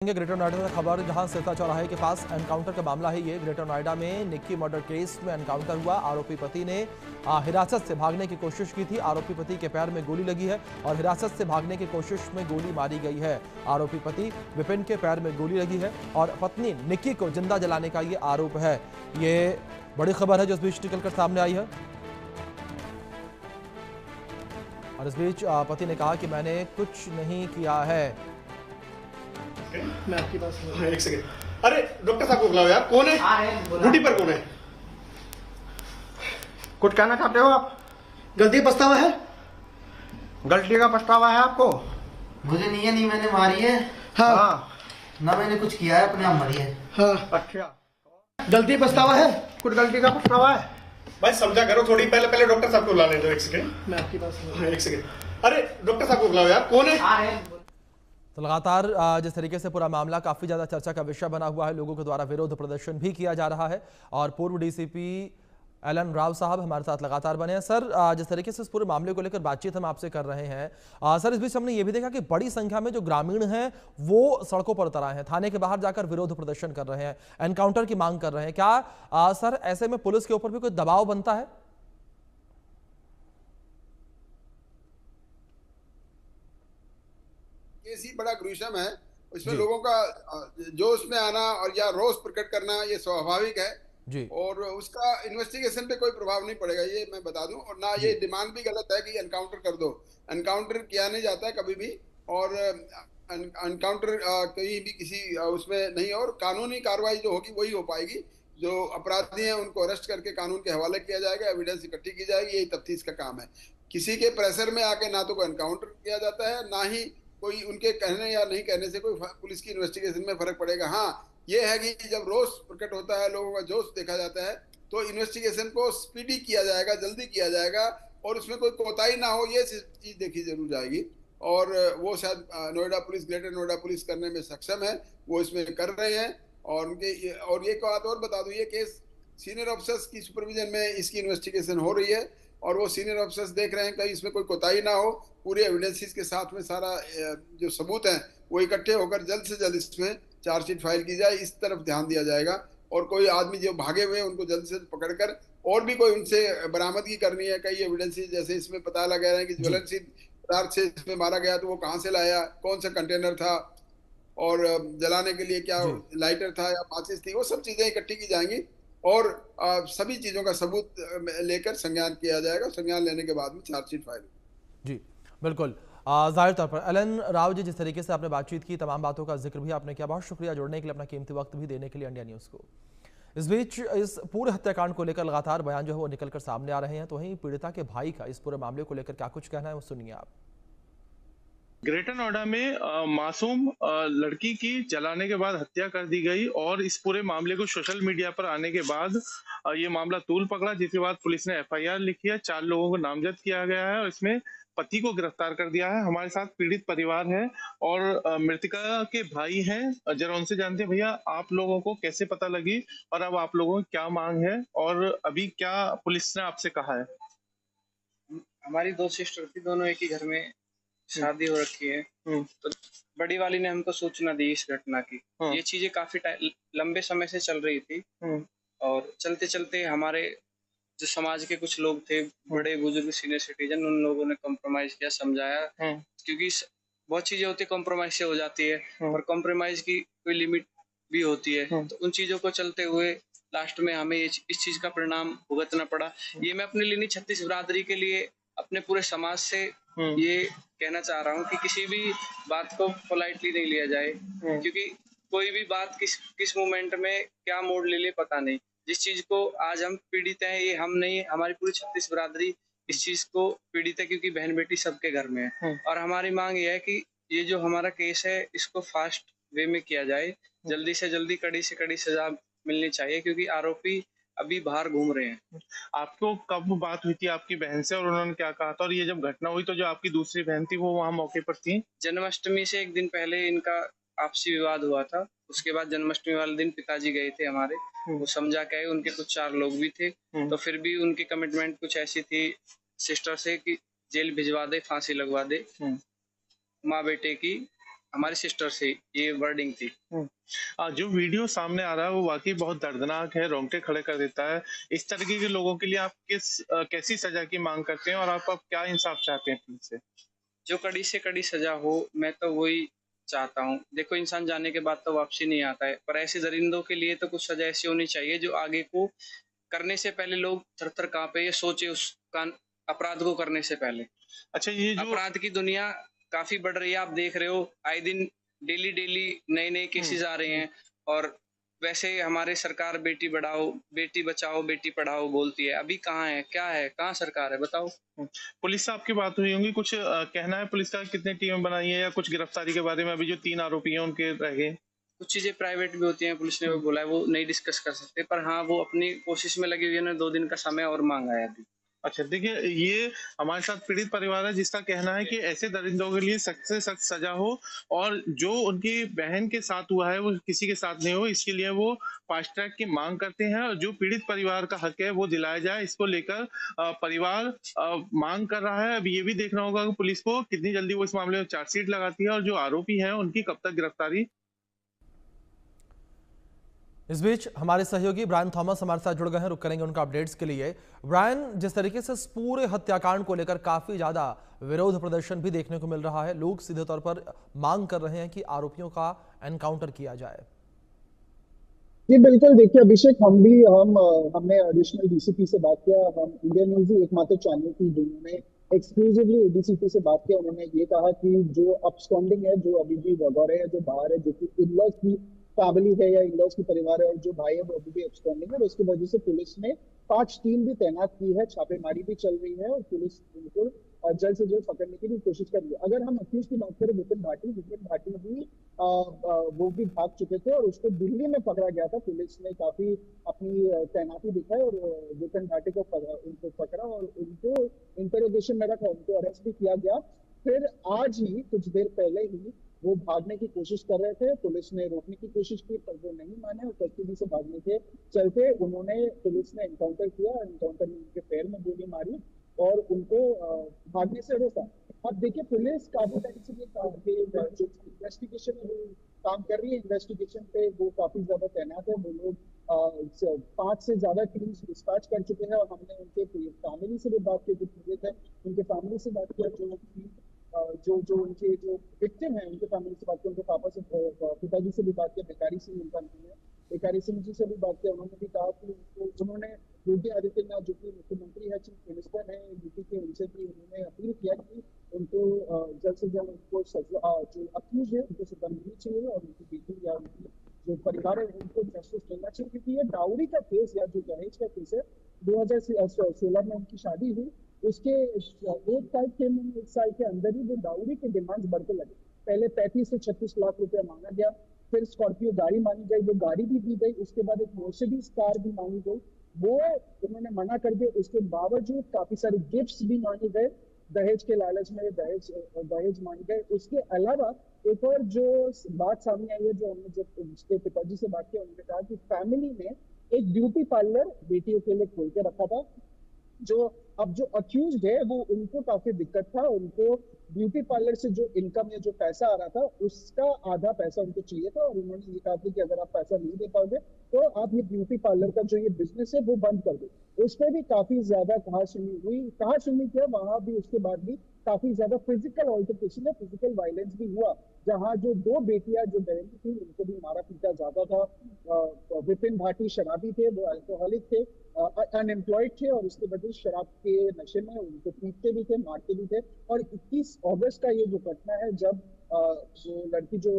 Greater Noida से खबर, जहां सिरसा चौराहे के पास एनकाउंटर का मामला है। ये ग्रेटर नोएडा में निक्की मर्डर केस में एनकाउंटर हुआ। आरोपी पति ने हिरासत से भागने की कोशिश की थी। आरोपी पति के पैर में गोली लगी है और हिरासत से भागने की कोशिश में गोली मारी गई है। आरोपी पति विपिन के पैर में गोली लगी है और पत्नी निक्की को जिंदा जलाने का ये आरोप है। ये बड़ी खबर है जो इस बीच निकलकर सामने आई है। और इस बीच पति ने कहा कि मैंने कुछ नहीं किया है। मैं आपकी बात सुन रहा हूं। एक सेकंड। अरे डॉक्टर साहब को बुलाओ यार। कौन है? ड्यूटी पर कौन है? कुछ कहना चाहते हो आप? गलती पछतावा है? गलती का पछतावा है आपको? मुझे नहीं है, नहीं मैंने मारी है। हाँ। ना मैंने कुछ किया है, अपने आप मरी है। हाँ। अच्छा, गलती पछतावा है? कुछ गलती का पछतावा है? भाई समझा करो थोड़ी। पहले डॉक्टर साहब को बुला लें। एक सेकंड। मैं आपकी बात सुन रहा हूं। एक सेकंड। अरे डॉक्टर साहब को बुलाओ यार। कौन है? तो लगातार जिस तरीके से पूरा मामला काफी ज्यादा चर्चा का विषय बना हुआ है, लोगों के द्वारा विरोध प्रदर्शन भी किया जा रहा है। और पूर्व डीसीपी एलन राव साहब हमारे साथ लगातार बने हैं। सर, जिस तरीके से इस पूरे मामले को लेकर बातचीत हम आपसे कर रहे हैं, सर इस बीच हमने ये भी देखा कि बड़ी संख्या में जो ग्रामीण हैं वो सड़कों पर उतर आए हैं, थाने के बाहर जाकर विरोध प्रदर्शन कर रहे हैं, एनकाउंटर की मांग कर रहे हैं। क्या सर ऐसे में पुलिस के ऊपर भी कोई दबाव बनता है? केस ही बड़ा ग्रुशम है। इसमें लोगों का जोश में आना और या रोष प्रकट करना ये स्वाभाविक है जी। और उसका इन्वेस्टिगेशन पे कोई प्रभाव नहीं पड़ेगा, ये मैं बता दूं। और ना ये डिमांड भी गलत है कि एनकाउंटर कर दो। एनकाउंटर किया नहीं जाता है कभी भी। और एनकाउंटर कहीं भी किसी उसमें नहीं। और कानूनी कार्रवाई जो होगी वही हो पाएगी। जो अपराधी हैं उनको अरेस्ट करके कानून के हवाले किया जाएगा, एविडेंस इकट्ठी की जाएगी। यही तफ्तीश का काम है। किसी के प्रेशर में आके ना तो कोई एनकाउंटर किया जाता है, ना ही कोई उनके कहने या नहीं कहने से कोई पुलिस की इन्वेस्टिगेशन में फर्क पड़ेगा। हाँ, ये है कि जब रोष प्रकट होता है, लोगों का जोश देखा जाता है, तो इन्वेस्टिगेशन को स्पीडी किया जाएगा, जल्दी किया जाएगा और उसमें कोई कोताही ना हो, ये चीज देखी जरूर जाएगी। और वो शायद Noida police, greater Noida police करने में सक्षम है, वो इसमें कर रहे हैं। और उनके और ये बात और बता दूं, ये केस सीनियर ऑफिसर्स की सुपरविजन में इसकी इन्वेस्टिगेशन हो रही है और वो सीनियर ऑफिसर्स देख रहे हैं कहीं इसमें कोई कोताही ना हो। पूरे एविडेंसेस के साथ में सारा जो सबूत हैं वो इकट्ठे होकर जल्द से जल्द इसमें चार्जशीट फाइल की जाए, इस तरफ ध्यान दिया जाएगा। और कोई आदमी जो भागे हुए हैं उनको जल्द से जल्द पकड़कर और भी कोई उनसे बरामदगी करनी है। कई एविडेंसेस जैसे इसमें पता लगा रहे हैं कि ज्वलनशील पदार्थ से इसमें मारा गया, तो वो कहाँ से लाया, कौन सा कंटेनर था और जलाने के लिए क्या लाइटर था या माचिस थी, वो सब चीजें इकट्ठी की जाएंगी और सभी चीजों का सबूत लेकर संज्ञान किया जाएगा। संज्ञान लेने के बाद में चार्जशीट फाइल। जी बिल्कुल। जाहिर तौर पर एलन राव जी, जिस तरीके से आपने बातचीत की, तमाम बातों का जिक्र भी आपने किया, बहुत शुक्रिया जुड़ने के लिए, अपना कीमती वक्त भी देने के लिए इंडिया न्यूज़ को। इस बीच इस पूरे हत्याकांड को लेकर लगातार बयान जो है वो निकलकर सामने आ रहे हैं। तो वहीं पीड़िता के भाई का इस पूरे मामले को लेकर क्या कुछ कहना है वो सुनिए आप। ग्रेटर नोएडा में मासूम लड़की की जलाने के बाद हत्या कर दी गई और इस पूरे मामले को सोशल मीडिया पर आने के बाद ये मामला तूल पकड़ा, जिसके बाद पुलिस ने एफआईआर लिखी है। 4 लोगों को नामजद किया गया है और इसमें पति को गिरफ्तार कर दिया है। हमारे साथ पीड़ित परिवार है और मृतका के भाई हैं। जरा उनसे जानते हैं, भैया आप लोगों को कैसे पता लगी और अब आप लोगों की क्या मांग है और अभी क्या पुलिस ने आपसे कहा है? हमारी 2 सिस्टर थी, दोनों एक ही घर में शादी हो रखी है। तो बड़ी वाली ने हमको सूचना दी इस घटना की। ये चीजें काफी लंबे समय से चल रही थी और चलते चलते हमारे जो समाज के कुछ लोग थे, बड़े बुजुर्ग सीनियर सिटीजन, उन लोगों ने कॉम्प्रोमाइज किया, समझाया। क्योंकि बहुत चीजें होती है कॉम्प्रोमाइज से हो जाती है और कॉम्प्रोमाइज की कोई लिमिट भी होती है। तो उन चीजों को चलते हुए लास्ट में हमें इस चीज का परिणाम भुगतना पड़ा। ये मैं अपने लिए नहीं, 36 बिरादरी के लिए, अपने पूरे समाज से ये कहना चाह रहा हूँ कि किसी भी बात को पोलाइटली नहीं लिया जाए, क्योंकि कोई भी बात किस मोमेंट में क्या मोड़ ले ले पता नहीं। जिस चीज को आज हम पीड़ित हैं, ये हम नहीं, हमारी पूरी 36 बिरादरी इस चीज को पीड़ित है, क्योंकि बहन बेटी सबके घर में है। और हमारी मांग ये है कि ये जो हमारा केस है इसको फास्ट वे में किया जाए, जल्दी से जल्दी कड़ी से कड़ी सजा मिलनी चाहिए, क्योंकि आरोपी अभी बाहर घूम रहे हैं। आपको कब बात हुई थी आपकी बहन से और उन्होंने क्या कहा था? और ये जब घटना हुई तो जो आपकी दूसरी बहन थी वो वहाँ मौके पर थी? जन्माष्टमी से एक दिन पहले इनका आपसी विवाद हुआ था। उसके बाद जन्माष्टमी वाले दिन पिताजी गए थे हमारे, वो समझा के आए। उनके कुछ 4 लोग भी थे, तो फिर भी उनकी कमिटमेंट कुछ ऐसी थी सिस्टर से कि जेल भिजवा दे, फांसी लगवा दे माँ बेटे की। हमारी सिस्टर से ये वर्डिंग थी। जो वीडियो सामने आ रहा है वो वाकई बहुत दर्दनाक है, रोंगटे खड़े कर देता है। इस तरीके के लोगों के लिए आप कैसी सजा की मांग करते हैं और आप क्या इंसाफ चाहते हैं पुलिस से? जो कड़ी से कड़ी सजा हो, मैं तो वही चाहता हूँ। देखो, इंसान जाने के बाद तो वापसी नहीं आता है, पर ऐसे दरिंदों के लिए तो कुछ सजा ऐसी होनी चाहिए जो आगे को करने से पहले लोग थर-थर कांपे, ये सोचे उस अपराध को करने से पहले। अच्छा, ये जो अपराध की दुनिया काफी बढ़ रही है, आप देख रहे हो, आए दिन डेली नए केसेस आ रहे हैं। और वैसे हमारे सरकार बेटी बचाओ बेटी पढ़ाओ बोलती है, अभी कहाँ है, क्या है, कहाँ सरकार है, बताओ। पुलिस से आपकी बात हुई होंगी, कुछ कहना है पुलिस का, कितनी टीमें बनाई है या कुछ गिरफ्तारी के बारे में? अभी जो 3 आरोपी हैं उनके रहे कुछ चीजें प्राइवेट भी होती हैं, पुलिस ने वो बोला है, वो नहीं डिस्कस कर सकते, पर हाँ वो अपनी कोशिश में लगी हुई है, 2 दिन का समय और मांगा है अभी। अच्छा, देखिए, ये हमारे साथ पीड़ित परिवार है जिसका कहना है कि ऐसे दरिंदों के लिए सख्त से सख्त सजा हो और जो उनकी बहन के साथ हुआ है वो किसी के साथ नहीं हो, इसके लिए वो फास्ट ट्रैक की मांग करते हैं और जो पीड़ित परिवार का हक है वो दिलाया जाए। इसको लेकर परिवार मांग कर रहा है। अब ये भी देखना होगा कि पुलिस को कितनी जल्दी वो इस मामले में चार्जशीट लगाती है और जो आरोपी हैं उनकी कब तक गिरफ्तारी। इस बीच हमारे सहयोगी ब्रायन थॉमस हमारे साथ जुड़ गए हैं, रुक करेंगे उनका अपडेट्स के लिए। ब्रायन, जिस तरीके से इस पूरे हत्याकांड को लेकर काफी ज्यादा विरोध प्रदर्शन भी देखने को मिल रहा है, लोग सीधे तौर पर मांग कर रहे हैं कि आरोपियों का एनकाउंटर किया जाए। जी बिल्कुल, देखिए अभिषेक, हमने एडिशनल डीसीपी से बात किया। हम इंडिया न्यूज ही एकमात्र चैनल थी जिन्होंने एक्सक्लूसिवली एडीसीपी से बात किया। उन्होंने ये कहा कि जो अपस्टैंडिंग है, जो अभी भी वगैरह है, जो बाहर है, जो कि इन-लॉज की फैमिली है या इन-लॉज की परिवार है और जो भाई है वो अभी भी अपस्टैंडिंग है, और उसकी वजह से पुलिस ने 5 टीम भी तैनात की है, छापेमारी भी चल रही है और पुलिस बिल्कुल जल्द से जल्द पकड़ने की भी कोशिश कर रही है। अगर हम अक्यूज की बात करें विपिन भाटी भी वो भी भाग चुके थे और उसको दिल्ली में पकड़ा गया था। पुलिस ने काफी अपनी तैनाती दिखाई और विपिन भाटी को उनको पकड़ा और उनको इंटरोगेशन में रखा, उनको अरेस्ट भी किया गया। फिर आज ही कुछ देर पहले ही वो भागने की कोशिश कर रहे थे, पुलिस ने रोकने की कोशिश की पर वो नहीं माने और कस्टडी से भागने के चलते पुलिस ने एनकाउंटर किया। एनकाउंटर में उनके पैर में गोली मारी और उनको भागने से रोका। अब देखिए, पुलिस काफी टाइम से जो इन्वेस्टिगेशन काम कर रही है, इन्वेस्टिगेशन पे वो काफी ज्यादा तैनात है। वो लोग 5 से ज्यादा टीम्स डिस्पैच कर चुके हैं और हमने उनके फैमिली से भी बात की, जो पीड़ित है उनके फैमिली से बात किया, जो उनके जो विक्टिम है उनके फैमिली से बात किया, उनके पापा से, पिताजी से भी बात किया, भिखारी सिंह उनका नाम है, भिखारी सिंह जी से भी बात किया। उन्होंने भी कहा कि उन्होंने योगी आदित्यनाथ जो कि मुख्यमंत्री है, चीफ मिनिस्टर है यूपी के, उनसे भी उन्होंने अपील किया कि उनको जल्द से जल्द उनको जो अक्यूज है उनको सजा मिलनी चाहिए और उनकी बेटी या उनकी जो परिवार है उनको जस्टिस मिलना चाहिए, क्योंकि ये डाउरी का केस या जो दहेज का केस है, 2016 में उनकी शादी हुई, उसके 1 साल के अंदर ही वो डाउरी के डिमांड्स बढ़ते लगे। पहले 35 से 36 लाख रुपया मांगा गया, फिर स्कॉर्पियो गाड़ी मांगी गई, वो गाड़ी भी दी गई, उसके बाद एक मर्सिडीज कार भी मांगी गई, वो उन्होंने मना कर दिया। उसके बावजूद काफी सारे गिफ्ट्स भी मांगे गए, दहेज के लालच में दहेज मांगे गए। उसके अलावा एक और जो बात सामने आई है, जो हमने जब उसके पिताजी से बात की, उन्होंने कहा कि फैमिली ने एक ब्यूटी पार्लर बेटियों के लिए खोल के रखा था। जो अक्यूज्ड है वो उनको काफी दिक्कत था, उनको ब्यूटी पार्लर से जो इनकम या जो पैसा आ रहा था उसका आधा पैसा उनको चाहिए था और उन्होंने ये कहा था कि अगर आप पैसा नहीं दे पाओगे तो आप ये ब्यूटी पार्लर का जो ये बिजनेस है वो बंद कर दो। उस पर भी काफी ज्यादा कहासुनी किया, वहां भी उसके बाद भी काफी ज्यादा फिजिकल ऑल्टरकेशन है, फिजिकल वायलेंस भी हुआ, जहां जो 2 बेटियां जो बहन थी उनको भी मारा पीटा जाता था। विपिन भाटी शराबी थे, वो अल्कोहलिक थे, अनएम्प्लॉयड थे और उसके वजह शराब के नशे में उनको पीटते भी थे, मारते भी थे। और 21 अगस्त का ये जो घटना है, जब जो लड़की जो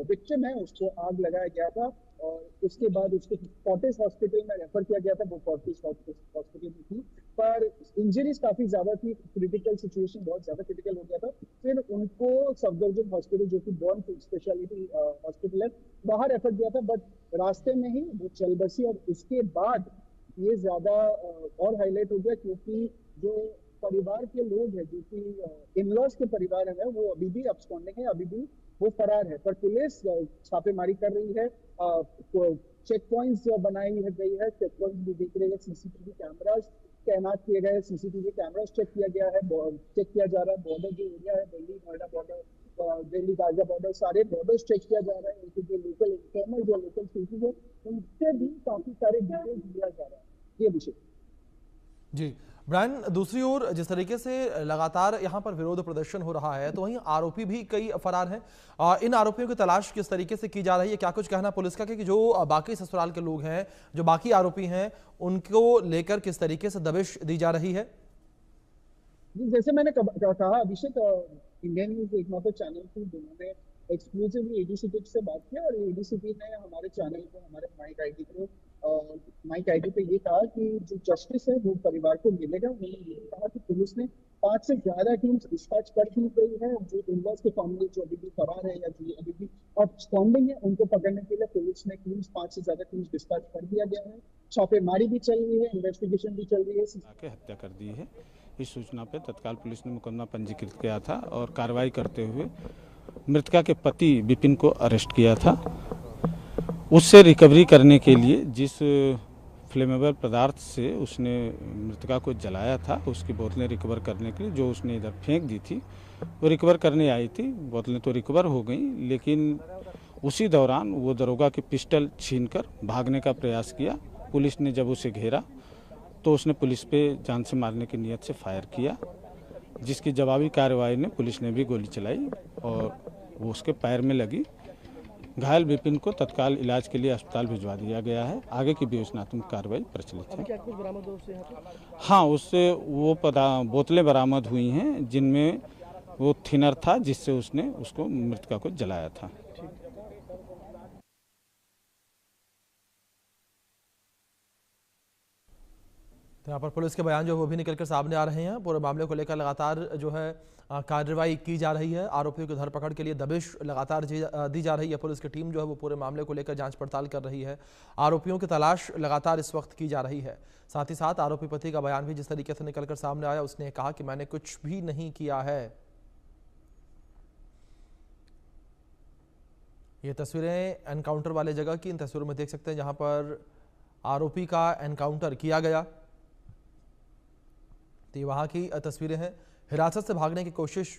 विक्टिम है उसको आग लगाया गया था और उसके बाद उसको फोर्टिस हॉस्पिटल में रेफर किया गया था, वो फोर्टिस हॉस्पिटल में थी, पर इंजरीज काफी ज्यादा थी, क्रिटिकल सिचुएशन बहुत ज्यादा क्रिटिकल हो गया था। फिर उनको सफदरजंग हॉस्पिटल जो कि बॉर्न स्पेशलिटी हॉस्पिटल है वहां रेफर किया था, बट रास्ते में ही वो चल बसी। और उसके बाद ये ज्यादा और हाईलाइट हो गया क्योंकि जो परिवार के लोग हैं, जो कि इन-लॉज के परिवार है, वो अभी भी अपस्कॉन्डिंग है, अभी भी वो फरार है, पर पुलिस छापेमारी कर रही है, चेक पॉइंट्स बनाई गई है, चेक पॉइंट्स भी दिख रही है, सीसीटीवी कैमराज तैनात किए गए, सीसीटीवी कैमराज चेक किया गया है, चेक किया जा रहा है। बॉर्डर जो एरिया है, दिल्ली नोएडा बॉर्डर दिल्ली गाजिया बॉर्डर, सारे बॉर्डर्स चेक किया जा रहा है। उनके जो लोकल इंफॉर्मर, जो लोकल सोर्सेज है, उनसे भी काफी सारे डिटेल्स दिया जा रहा है। ये अभिषेक जी ब्रायन, दूसरी ओर जिस तरीके से लगातार यहाँ पर विरोध प्रदर्शन हो रहा है, तो वहीं आरोपी भी कई फरार हैं। इन आरोपियों की तलाश किस तरीके से की जा रही है, क्या कुछ कहना पुलिस का कि जो बाकी ससुराल के लोग हैं, जो बाकी आरोपी हैं, उनको लेकर किस तरीके से दबिश दी जा रही है? जैसे मैंने कहा अभिषेक, इंडियन न्यूज एकमात्र चैनल थी जिन्होंने एक्सक्लूसिवली एडीसीपी से बात किया, और एडीसीपी ने हमारे चैनल को, हमारे माइक आईडी पे ये कहा कि जो जस्टिस है वो परिवार को मिलेगा। उन्होंने ये कहा कि पुलिस ने 5 से ज्यादा टीम्स डिस्पैच कर दी गई है। जो इनवर्स के फैमिली जो अभी भी फरार है या जो अभी भी आउटस्टैंडिंग है, उनको पकड़ने के लिए पुलिस ने टीम्स 5 से ज्यादा टीम्स डिस्पैच कर दिया गया है। छापेमारी भी चल रही है, इन्वेस्टिगेशन भी चल रही है। हत्या कर दी है। इस सूचना पे तत्काल पुलिस ने मुकदमा पंजीकृत किया था और कार्रवाई करते हुए मृतका के पति विपिन को अरेस्ट किया था। उससे रिकवरी करने के लिए जिस फ्लेमेबल पदार्थ से उसने मृतका को जलाया था, उसकी बोतलें रिकवर करने के लिए जो उसने इधर फेंक दी थी, वो रिकवर करने आई थी। बोतलें तो रिकवर हो गई, लेकिन उसी दौरान वो दरोगा की पिस्टल छीनकर भागने का प्रयास किया। पुलिस ने जब उसे घेरा तो उसने पुलिस पे जान से मारने की नीयत से फायर किया, जिसकी जवाबी कार्रवाई में पुलिस ने भी गोली चलाई और वो उसके पैर में लगी। घायल विपिन को तत्काल इलाज के लिए अस्पताल भिजवा दिया गया है। आगे की विवेचनात्मक कार्रवाई प्रचलित है। क्या कुछ बरामद हुआ उससे? हाँ, उससे वो बोतलें बरामद हुई हैं जिनमें वो थिनर था जिससे उसने उसको मृतका को जलाया था। तो यहाँ पर पुलिस के बयान जो है वो भी निकलकर सामने आ रहे हैं। पूरे मामले को लेकर लगातार जो है कार्रवाई की जा रही है। आरोपियों की धरपकड़ के लिए दबिश लगातार दी जा रही है। पुलिस की टीम जो है वो पूरे मामले को लेकर जांच पड़ताल कर रही है। आरोपियों की तलाश लगातार इस वक्त की जा रही है। साथ ही साथ आरोपी पति का बयान भी जिस तरीके से निकलकर सामने आया, उसने कहा कि मैंने कुछ भी नहीं किया है। ये तस्वीरें एनकाउंटर वाले जगह की, इन तस्वीरों में देख सकते हैं जहां पर आरोपी का एनकाउंटर किया गया। तो ये वहां की तस्वीरें हैं। हिरासत से भागने की कोशिश